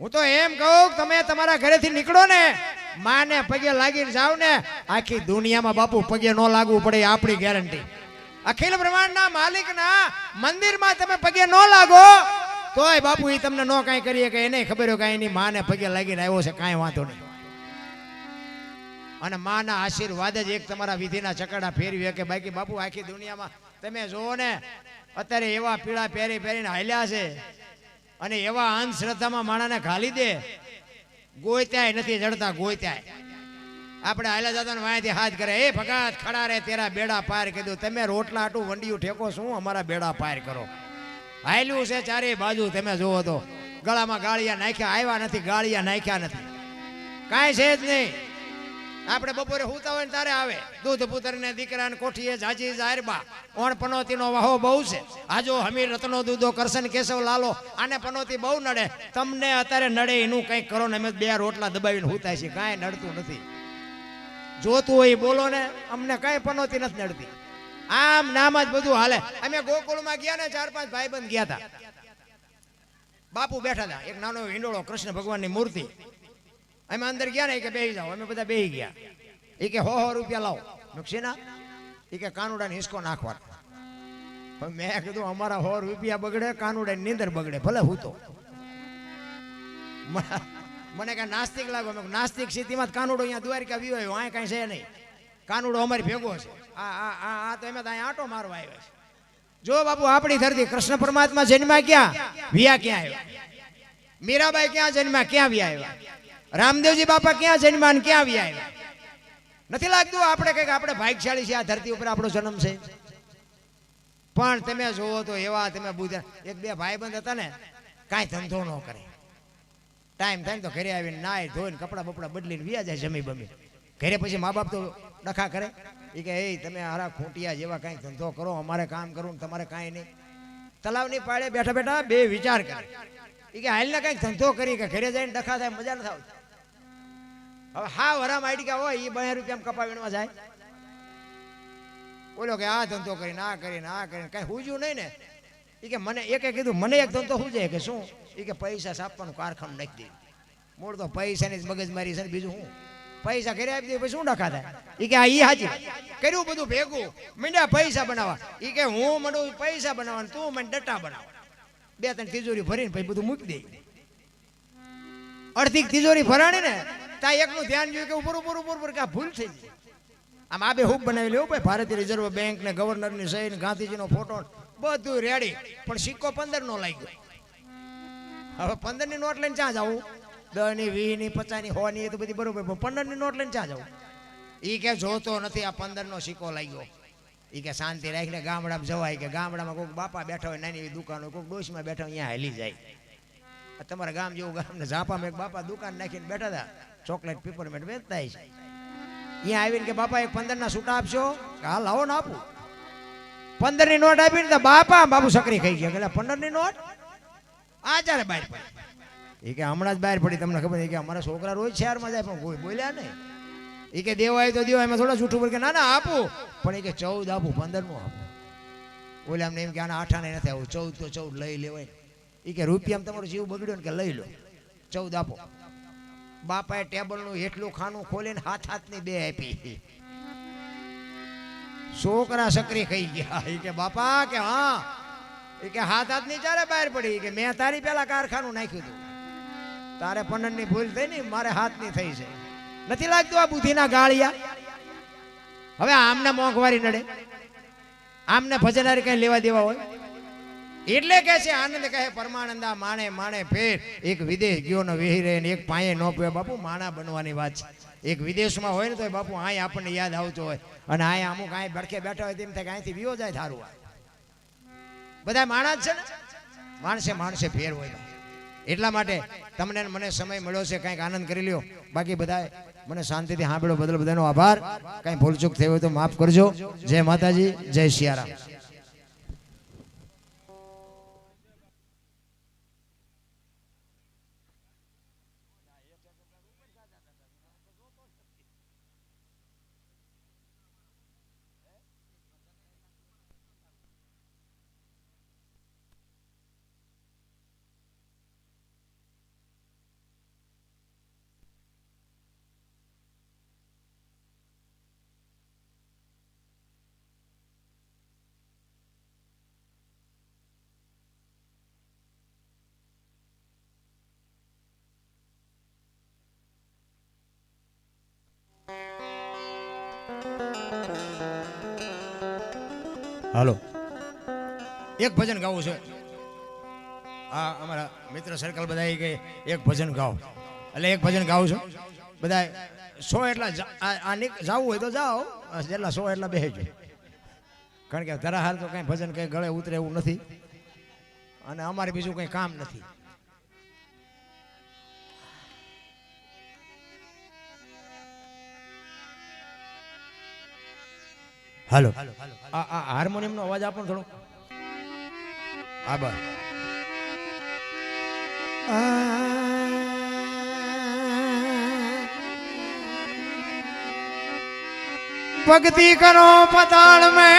હું તો એમ કહું તમે તમારા ઘરેથી નીકળો ને માને પગે લાગીને જાવ ને આખી દુનિયામાં બાપુ પગે ન લાગવું પડે આપણી ગેરંટી. અખિલ બ્રહ્માંડના માલિકના મંદિરમાં તમે પગે ન લાગો તોય બાપુ એ તમને ન કાંઈ કરીએ કે એને ખબર હોય કે એની માને પગે લાગીને આવ્યો છે કાંઈ વાંધો નહીં. અને માના આશીર્વાદ જ એક તમારા વિધિના ચકડા ફેરવી કે બાકી બાપુ આખી દુનિયામાં તમે જોવો ને અત્યારે એવા પીળા પહેરીને હાલ્યા છે અને એવા અંધશ્રદ્ધામાં માણાને ઘાલી દે ગોત્યાય નથી જડતા ગોત્યાય. આપણે હાલ્યા જતા ને વાંયથી હાથ કરે એ ભગત ખડા રે તેરા બેડા પાર કીધું તમે રોટલા આટું વંડિયું ઠેકો શું અમારા બેડા પાર કરો. હાલ્યું છે ચારે બાજુ તમે જોવો તો ગળામાં ગાળિયા નાખ્યા આવ્યા નથી ગાળિયા નાખ્યા નથી કાંઈ છે જ નહીં. આપણે બપોરે હુતા હોય ને તારે આવે દૂધ પુત્ર ને દીકરા ને કોઠીએ જાજી જાહેરબા ઓણ પનોતી નો વાહો બહુ છે આજો હમીર રત્નો દૂધો કરશન કેશવ લાલો આને પનોતી બહુ નડે તમને અત્યારે નડે એનું કંઈક કરો ને અમે બે રોટલા દબાવીને હુતા છીએ કાંઈ નડતું નથી. જોતું હોય બોલો ને અમને કાંઈ પનોતી નથી નડતી. આમ નામ જ બધું હાલે. અમે ગોકુળમાં ગયા ને 4-5 ભાઈબંધ ગયા હતા. બાપુ બેઠા હતા એક નાનો હિંડોળો કૃષ્ણ ભગવાનની મૂર્તિ. અમે અંદર ગયા ને કે બેહી જાઓ અમે બધા બેહી ગયા. એ કે 100 રૂપિયા લાવો નુકસીના એ કે કાનુડાને હિસકો નાખવા. મેં કીધું અમારા 100 રૂપિયા બગડે કાનુડાની નીંદર બગડે ભલે હું તો મને કે નાસ્તિક લાગો. મેં નાસ્તિક સ્થિતિમાં કાનુડો અહીંયા દ્વારકા આવ્યો આ કાંઈ છે નહીં. કાનુડો અમારી ભેગો છે આ તો અમે ત્યાં આટો મારવા આવ્યા છે. જો બાપુ આપણી ધરતી કૃષ્ણ પરમાત્મા જન્મ્યા ક્યાં વિયા ક્યાં આવ્યા. મીરાબાઈ ક્યાં જન્મ્યા ક્યાં વિયા આવ્યા. રામદેવજી બાપા ક્યાં જન્મ્યા ને ક્યાં વ્યા આવ્યા. નથી લાગતું આપણે કઈક આપણે ભાગ્યશાળી છે આ ધરતી ઉપર આપણો જન્મ છે. પણ તમે જોવો તો એવા તમે બુધા એક બે ભાઈબંધ હતા ને કાંઈ ધંધો ન કરે ટાઈમ થાય તો ઘરે આવીને નાય ધોઈને કપડા બપડા બદલીને વ્યા જાય જમી બમી. ઘરે પછી મા બાપ તો ડખા કરે એ કે એ તમે હારા ખૂંટિયા જેવા કાંઈક ધંધો કરો અમારે કામ કરવું ને તમારે કાંઈ નહીં. તલાવની પાળે બેઠા બેઠા બે વિચાર કરે એ કે હાલને કાંઈક ધંધો કરી કે ઘરે જઈને ડખા થાય મજા ન થાય. હવે હા વરામ આઈડિકા હોય એ 2 રૂપિયા કપાવીણમાં જાય. બોલો કે આ ધંધો કરીને આ કરીને કઈ હુજ્યું નહીં ને એ કે મને એકે કીધું મને એક ધંધો હુજે કે શું એ કે પૈસા છાપવાનું કારખાનું નાખી દે. મૂળ તો પૈસાની જ મગજમારી છે ને બીજું હું પૈસા ઘરે આપી દે પછી શું ડખા થાય. એ કે આ ઈ હાજી કર્યું બધું ભેગું મીંડા પૈસા બનાવવા. એ કે હું મને પૈસા બનાવવા તું મને ડટા બનાવ 2-3 તિજોરી ભરીને પછી બધું મૂકી દે. અડધી તિજોરી ભરાણી ને તા એકનું ધ્યાન જોયું કે ઉપર કે ભૂલ થઈ ગઈ. આમ આ બે હૂબ બનાવી લેવું ભાઈ ભારતીય રિઝર્વ બેંક ને ગવર્નરની સહી ને ગાંધીજીનો ફોટો બધું રેડી પણ સિક્કો 15 નો લાગ્યો. હવે 15 ની નોટ લઈને ક્યાં જવું 10 ની 20 ની 50 ની 100 ની એ તો બધી બરોબર પણ 15 ની નોટ લઈને ક્યાં જવું. એ કે જોતો નથી આ 15 નો સિક્કો લાગ્યો. એ કે શાંતિ રાખીને ગામડામાં જવાય કે ગામડામાં કોઈક બાપા બેઠા હોય નાની એવી દુકાન હોય કોઈક ડોશીમાં બેઠા હોય અહીંયા હાલી જાય. તમારા ગામ જેવું ગામ ને ઝાપામાં એક બાપા દુકાન નાખીને બેઠા હતા ચોકલેટ પીપરમેન્ટ વેચતા છે. અહીંયા આવીને કે બાપા એક 15 ના છૂટા આપશો હાલ આવો ને આપું. 15 ની નોટ આપીને બાપુ સકરી ખાઈ ગયા. 15 ની નોટ આ ચારે બહાર પડી. એ કે હમણાં જ બહાર પડી તમને ખબર કે અમારા છોકરા રોજ શહેરમાં જાય પણ કોઈ બોલ્યા નહીં. એ કે દેવાય તો દેવાય એમાં થોડા છૂટું પડે કે ના આપું પણ એ કે 14 આપું 15 નું આપું. બોલે અમને એમ કે આના 8 આને નથી આવું 14 તો 14 લઈ લેવાય. એ કે રૂપિયામાં તમારો જીવ બગડ્યો ને કે લઈ લો 14 આપો. બાપાએ ટેબલનું એટલું ખાનું ખોલીને હાથની 2 આપી. છોકરા સકરી ખાઈ ગયા. એ કે બાપા કે હા એ કે હાથની ચારે બહાર પડી કે મેં તારી પેલા કારખાનું નાખ્યું હતું તારે 15 ની ભૂલ થઈ ને મારે હાથની થઈ છે. નથી લાગતું આ બુદ્ધિના ગાળિયા. હવે આમને મોંઘવારી નડે આમને ભજનારી કઈ લેવા દેવા હોય એટલે કે છે આનંદ કહે પરમાનંદા માણે માણે ફેર એક વિદેશ ગયો ને વેહી રહે ને એક પાયે ન પીવે. બાપુ માણા બનવાની વાત છે. એક વિદેશમાં હોય ને તો બાપુ અહીં આપણને યાદ આવતો હોય અને અહીંયા અમુક અહીં ભડકે બેઠા હોય તેમ થાય કે અહીંથી વિયો જાય થારું. બધા માણા જ છે ને માણસે ફેર હોય. એટલા માટે તમને મને સમય મળ્યો છે કંઈક આનંદ કરી લ્યો. બાકી બધા મને શાંતિથી સાંભળો બદલ બધાનો આભાર. કંઈ ભૂલચૂક થઈ હોય તો માફ કરજો. જય માતાજી જય સિયારામ. હાલો એક ભજન ગાવું છે. આ અમારા મિત્ર સર્કલ બધા કે એક ભજન ગાઓ એટલે એક ભજન ગાવું છું. બધા 100 એટલા જાવું હોય તો જાઓ, જેટલા 100 એટલા બેસજો. કારણ કે ધરા હાલ તો કઈ ભજન કઈ ગળે ઉતરે એવું નથી અને અમારે બીજું કઈ કામ નથી. હાલો આ હાર્મોનિયમ નો અવાજ આપો થોડો. આભાર. भक्ति करो पताल में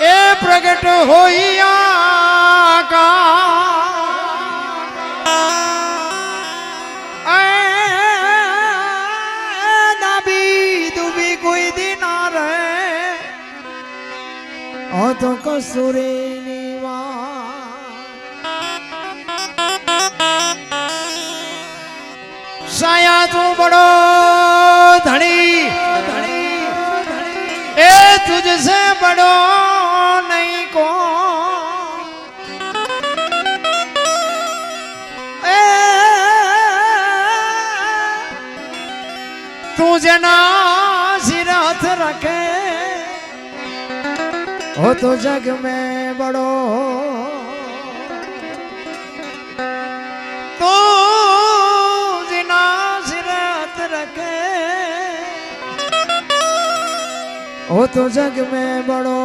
ए प्रगट होइया का नबी दुबी कोई दिन रहे ओ तो कसूरे साया तू बड़ो धनी ए तुझसे बड़ो नहीं को ए तुझे ना सिर हाथ रखे हो तो जग में बड़ो तो हो तो जग में बड़ो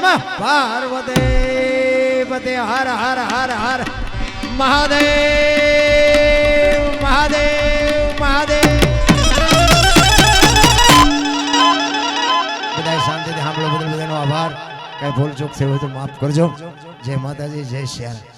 નમઃ પાર્વતી પતે હર હર હર હર મહાદેવ મહાદેવ મહાદેવ. બધાય શાંતિથી સાંભળો. બધાનો આભાર. કઈ ભૂલ ચૂક થઈ હોય તો માફ કરજો. જય માતાજી, જય શ્યામ.